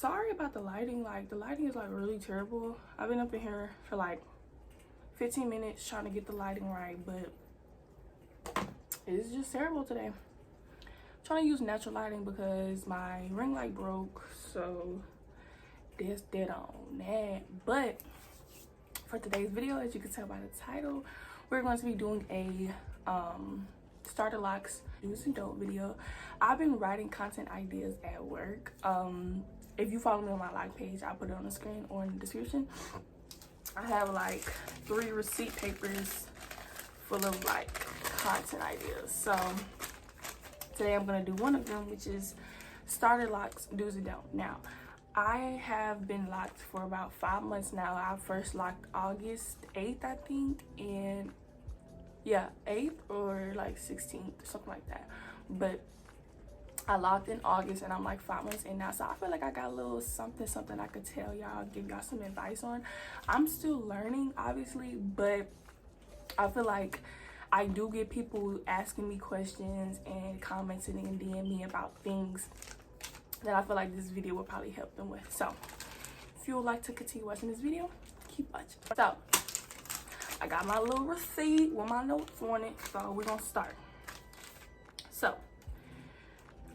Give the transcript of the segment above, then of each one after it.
sorry about the lighting. Like, the lighting is like really terrible. I've been up in here for like 15 minutes trying to get the lighting right, but it's just terrible today. I'm trying to use natural lighting because my ring light broke, so that's dead on that. But for today's video, as you can tell by the title, we're going to be doing a starter locks do's and don't video. I've been writing content ideas at work. If you follow me on my lock page, I'll put it on the screen or in the description. I have like 3 receipt papers full of like content ideas. So today I'm gonna do one of them, which is starter locks do's and don't. Now, I have been locked for about 5 months now. I first locked August 8th, I think, and yeah, 8th or like 16th or something like that. But I locked in August and I'm like 5 months in now, so I feel like I got a little something I could tell y'all, give y'all some advice on. I'm still learning, obviously, but I feel like I do get people asking me questions and commenting and DMing me about things that I feel like this video will probably help them with. So if you would like to continue watching this video, keep watching. So I got my little receipt with my notes on it, so we're gonna start. So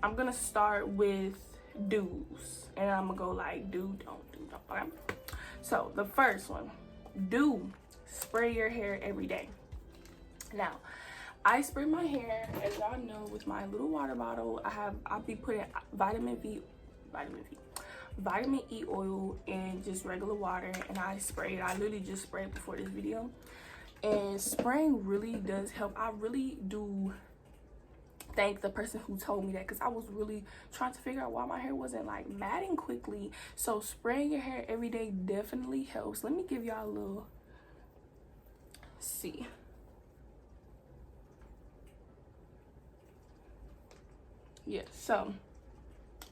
I'm gonna start with do's, and I'm gonna go like do, don't, okay? So the first one, do spray your hair every day. Now, I spray my hair, as y'all know, with my little water bottle. I'll be putting vitamin E oil and just regular water, and I spray it. I literally just sprayed before this video, and spraying really does help. I really do thank the person who told me that, because I was really trying to figure out why my hair wasn't like matting quickly. So spraying your hair every day definitely helps. Let me give y'all a little see. Yeah, so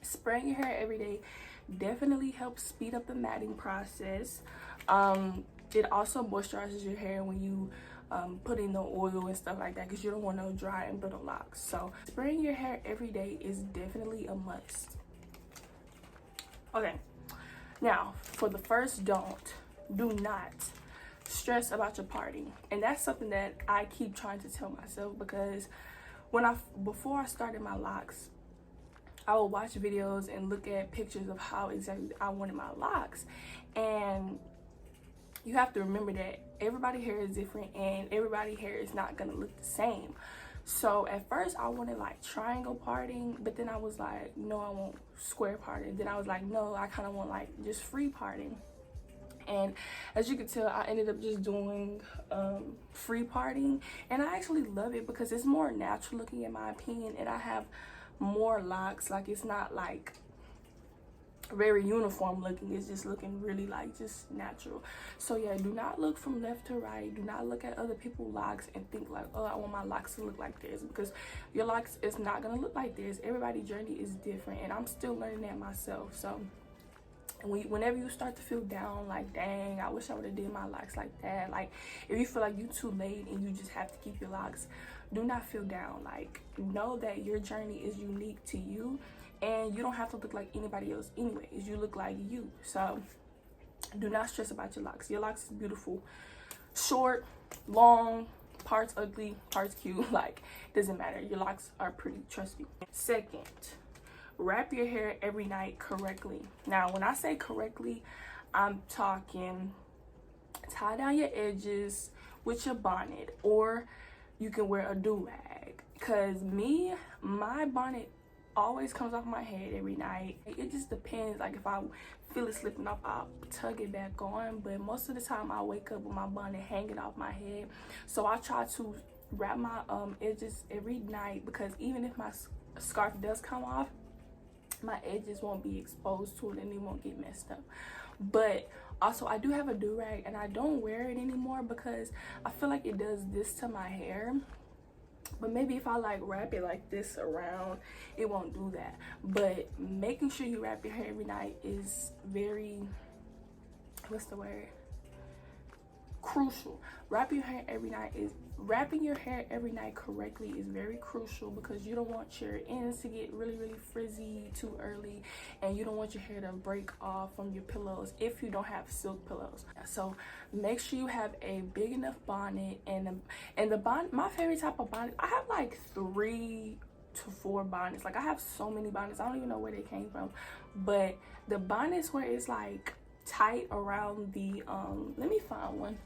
spraying your hair every day definitely helps speed up the matting process. It also moisturizes your hair when you put in the oil and stuff like that, because you don't want no dry and brittle locks. So spraying your hair every day is definitely a must. Okay, now for the first don't, do not stress about your party. And that's something that I keep trying to tell myself, because before I started my locks, I would watch videos and look at pictures of how exactly I wanted my locks, and you have to remember that everybody's hair is different and everybody's hair is not gonna look the same. So at first I wanted like triangle parting, but then I was like, no, I want square parting. Then I was like, no, I kind of want like just free parting. And as you can tell, I ended up just doing free parting, and I actually love it because it's more natural looking in my opinion, and I have more locks. Like, it's not like very uniform looking, it's just looking really like just natural. So yeah, do not look from left to right. Do not look at other people's locks and think like, oh, I want my locks to look like this, because your locks is not gonna look like this. Everybody's journey is different, and I'm still learning that myself. So whenever you start to feel down, like, dang, I wish I would have did my locks like that, like if you feel like you too late and you just have to keep your locks, do not feel down. Like, know that your journey is unique to you, and you don't have to look like anybody else anyways. You look like you. So do not stress about your locks. Your locks is beautiful, short, long, parts ugly, parts cute, like, doesn't matter. Your locks are pretty, trust me. Second, wrap your hair every night correctly. Now, when I say correctly, I'm talking tie down your edges with your bonnet, or you can wear a do-rag, because my bonnet always comes off my head every night. It just depends. Like, if I feel it slipping off, I'll tug it back on, but most of the time I wake up with my bonnet hanging off my head. So I try to wrap my edges every night, because even if my scarf does come off, my edges won't be exposed to it and it won't get messed up. But also, I do have a do-rag, and I don't wear it anymore because I feel like it does this to my hair. But maybe if I like wrap it like this around, it won't do that. But making sure you wrap your hair every night is very, what's the word, crucial. Wrapping your hair every night correctly is very crucial, because you don't want your ends to get really frizzy too early, and you don't want your hair to break off from your pillows if you don't have silk pillows. So make sure you have a big enough bonnet, and the bonnet, my favorite type of bonnet, I have like 3 to 4 bonnets. Like I have so many bonnets, I don't even know where they came from. But the bonnets where it's like tight around the let me find one.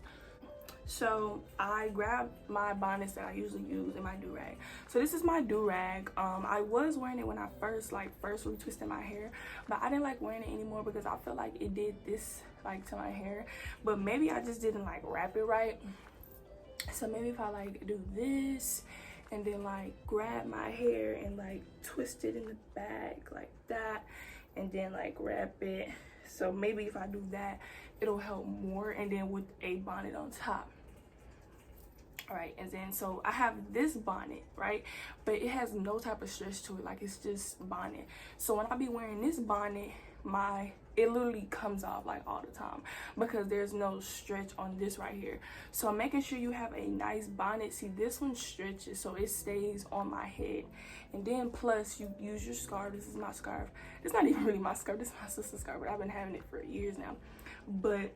So I grabbed my bonnets that I usually use in my do-rag. So this is my do-rag. I was wearing it when I first retwisted my hair, but I didn't like wearing it anymore because I felt like it did this like to my hair, but maybe I just didn't like wrap it right. So maybe if I like do this and then like grab my hair and like twist it in the back like that, and then like wrap it. So maybe if I do that, it'll help more, and then with a bonnet on top. All right, and then so I have this bonnet, right, but it has no type of stretch to it, like it's just bonnet. So when I be wearing this bonnet, it literally comes off like all the time because there's no stretch on this right here. So I'm making sure you have a nice bonnet. See, this one stretches so it stays on my head, and then plus you use your scarf. This is my scarf. It's not even really my scarf, this is my sister's scarf, but I've been having it for years now. But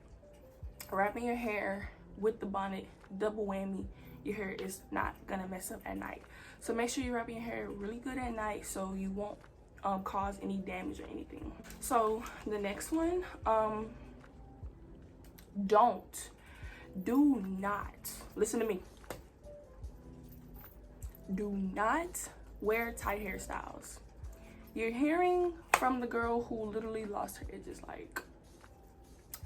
wrapping your hair with the bonnet, double whammy, your hair is not gonna mess up at night. So make sure you're wrapping your hair really good at night so you won't cause any damage or anything. So the next one, do not listen to me, do not wear tight hairstyles. You're hearing from the girl who literally lost her edges. Like,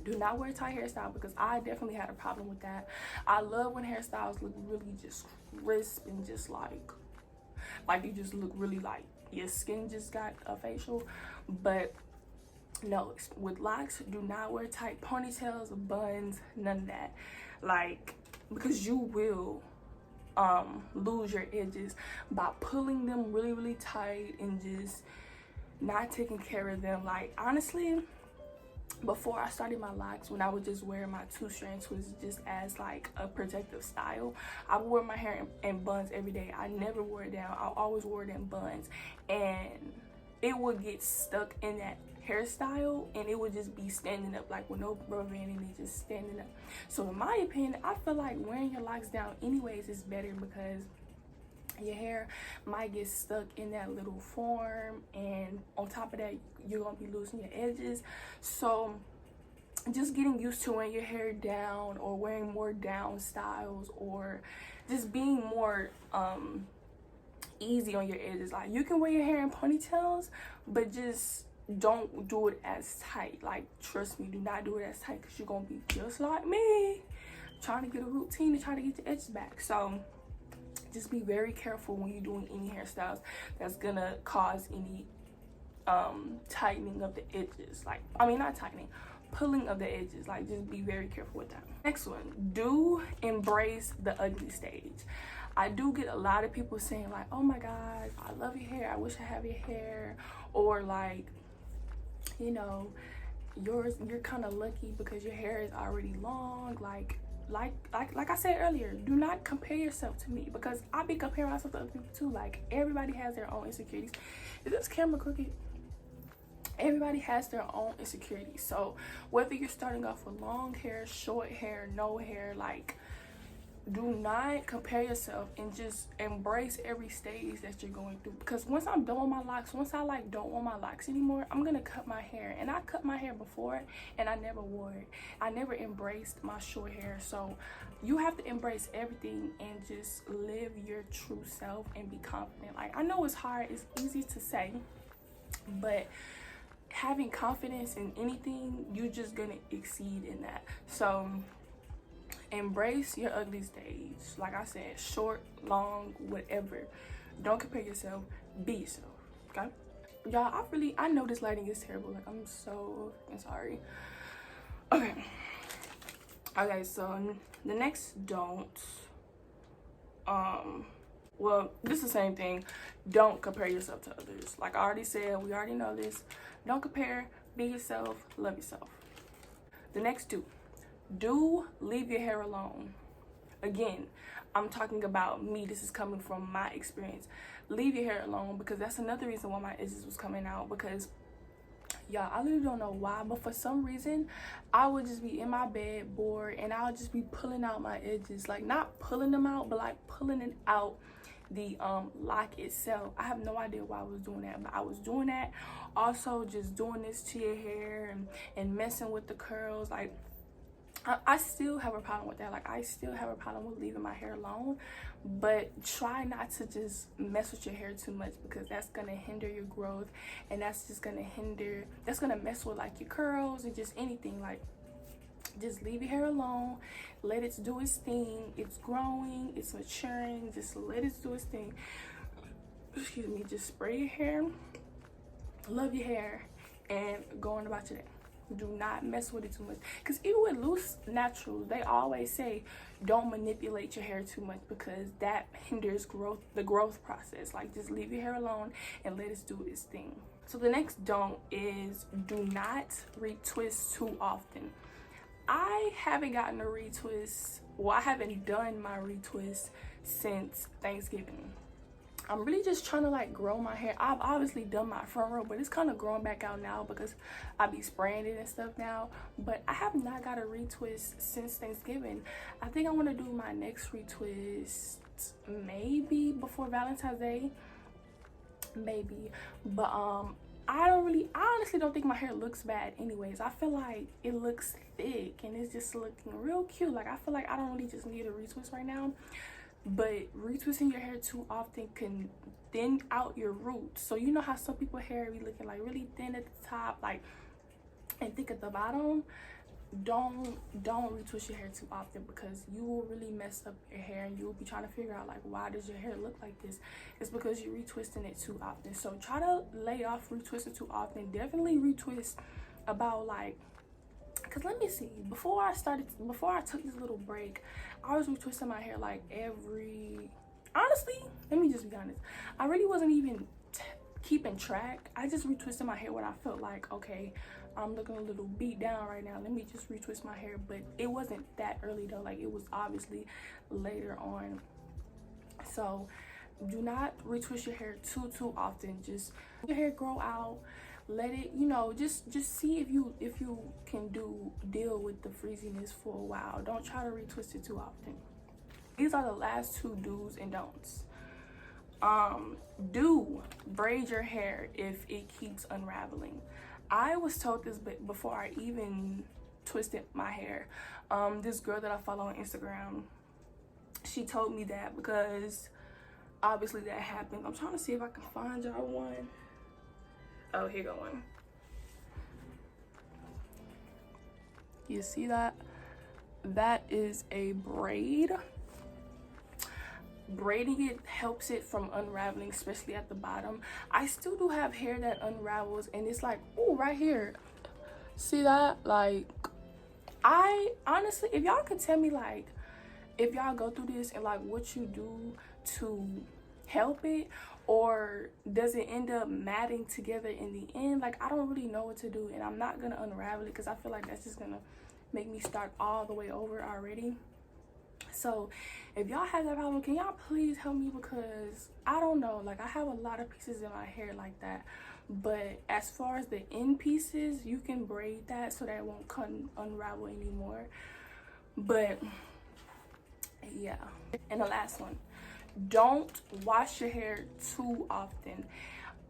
do not wear tight hairstyle, because I definitely had a problem with that. I love when hairstyles look really just crisp and just like you just look really like your skin just got a facial. But no, with locks, do not wear tight ponytails, buns, none of that. Like, because you will lose your edges by pulling them really tight and just not taking care of them. Like, honestly, before I started my locks, when I would just wear my 2-strand twists just as like a protective style, I would wear my hair in buns every day. I never wore it down. I always wore it in buns, and it would get stuck in that hairstyle and it would just be standing up, like with no rubber band, and it just standing up. So in my opinion, I feel like wearing your locks down anyways is better, because your hair might get stuck in that little form, and on top of that, you're gonna be losing your edges. So just getting used to wearing your hair down, or wearing more down styles, or just being more easy on your edges. Like, you can wear your hair in ponytails, but just don't do it as tight. Like, trust me, do not do it as tight, because you're gonna be just like me, trying to get a routine to try to get your edges back. So just be very careful when you're doing any hairstyles that's gonna cause any tightening of the edges. Like, I mean, not tightening, pulling of the edges. Like, just be very careful with that. Next one, do embrace the ugly stage. I do get a lot of people saying like, oh my god, I love your hair, I wish I have your hair, or like, you know, you're kind of lucky because your hair is already long. Like I said earlier, do not compare yourself to me, because I be comparing myself to other people too. Like, everybody has their own insecurities. Is this camera crooked? Everybody has their own insecurities. So whether you're starting off with long hair, short hair, no hair, like, do not compare yourself, and just embrace every stage that you're going through. Because once I'm done with my locks, once I like don't want my locks anymore, I'm gonna cut my hair. And I cut my hair before and I never wore it. I never embraced my short hair. So you have to embrace everything and just live your true self and be confident. Like, I know it's hard, it's easy to say, but having confidence in anything, you're just gonna exceed in that. So embrace your ugly stage. Like I said, short, long, whatever. Don't compare yourself, be yourself, okay? Y'all, I know this lighting is terrible. Like, I'm so freaking sorry. Okay, so the next don't, well, this is the same thing. Don't compare yourself to others. Like I already said, we already know this. Don't compare, be yourself, love yourself. The next two, do leave your hair alone. Again, I'm talking about me. This is coming from my experience. Leave your hair alone, because that's another reason why my edges was coming out. Because y'all, I literally don't know why, but for some reason I would just be in my bed bored and I'll just be pulling out my edges, like not pulling them out, but like pulling it out the lock itself. I have no idea why I was doing that, but I was doing that. Also just doing this to your hair and messing with the curls. Like I still have a problem with that. Like I still have a problem with leaving my hair alone, but try not to just mess with your hair too much, because that's gonna hinder your growth, and that's just gonna mess with like your curls and just anything. Like just leave your hair alone, let it do its thing. It's growing, it's maturing, just let it do its thing. Excuse me. Just spray your hair, love your hair, and go on about your day. Do not mess with it too much, because even with loose naturals, they always say don't manipulate your hair too much, because that hinders the growth process. Like just leave your hair alone and let it do its thing. So the next don't is do not retwist too often. I haven't gotten a retwist, well, I haven't done my retwist since Thanksgiving. I'm really just trying to like grow my hair. I've obviously done my front row, but it's kind of growing back out now because I be spraying it and stuff now. But I have not got a retwist since Thanksgiving. I think I want to do my next retwist maybe before Valentine's Day, maybe. But I honestly don't think my hair looks bad anyways. I feel like it looks thick and it's just looking real cute. Like I feel like I don't really just need a retwist right now. But retwisting your hair too often can thin out your roots. So you know how some people hair be looking like really thin at the top, like, and thick at the bottom? Don't retwist your hair too often, because you will really mess up your hair and you will be trying to figure out like, why does your hair look like this? It's because you're retwisting it too often. So try to lay off retwisting too often. Definitely retwist about like, because let me see, before I took this little break, I was retwisting my hair like honestly, let me just be honest, I really wasn't even keeping track. I just retwisted my hair when I felt like, okay, I'm looking a little beat down right now, let me just retwist my hair. But it wasn't that early though, like it was obviously later on. So do not retwist your hair too often. Just let your hair grow out, let it, you know, just see if you can deal with the frizziness for a while. Don't try to retwist it too often. These are the last two do's and don'ts. Do braid your hair if it keeps unraveling. I was told this before I even twisted my hair. This girl that I follow on Instagram, she told me that, because obviously that happened. I'm trying to see if I can find y'all one. Oh, here go one. You see that? That is a braid. Braiding it helps it from unraveling, especially at the bottom. I still do have hair that unravels, and it's like, oh, right here. See that? Like, I honestly, if y'all could tell me like, if y'all go through this and like what you do to help it, or does it end up matting together in the end? Like, I don't really know what to do, and I'm not gonna unravel it because I feel like that's just gonna make me start all the way over already. So if y'all have that problem, can y'all please help me? Because I don't know, like I have a lot of pieces in my hair like that, but as far as the end pieces, you can braid that so that it won't unravel anymore. But yeah. And the last one, don't wash your hair too often.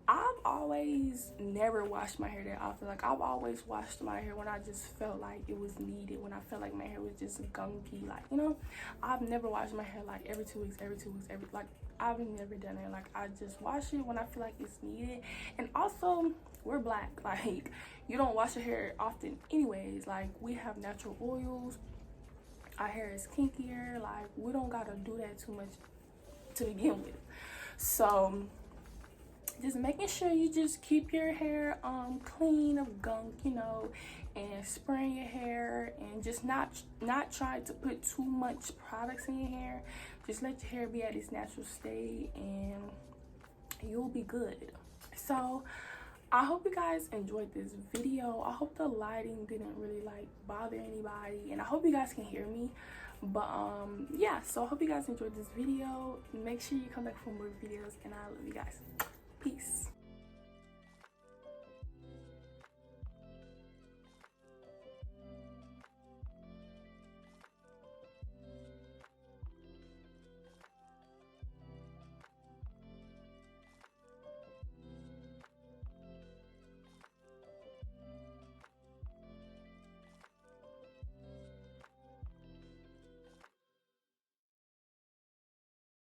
I've always never washed my hair that often. Like, I've always washed my hair when I just felt like it was needed, when I felt like my hair was just gunky, like, you know. I've never washed my hair like every 2 weeks, like, I've never done it. Like, I just wash it when I feel like it's needed. And also, we're black, like, you don't wash your hair often anyways. Like, we have natural oils, our hair is kinkier, like, we don't gotta do that too much to begin with. So just making sure you just keep your hair clean of gunk, you know, and spraying your hair, and just not try to put too much products in your hair. Just let your hair be at its natural state and you'll be good. So I hope you guys enjoyed this video. I hope the lighting didn't really like bother anybody, and I hope you guys can hear me. But yeah, so I hope you guys enjoyed this video. Make sure you come back for more videos, and I love you guys. Peace.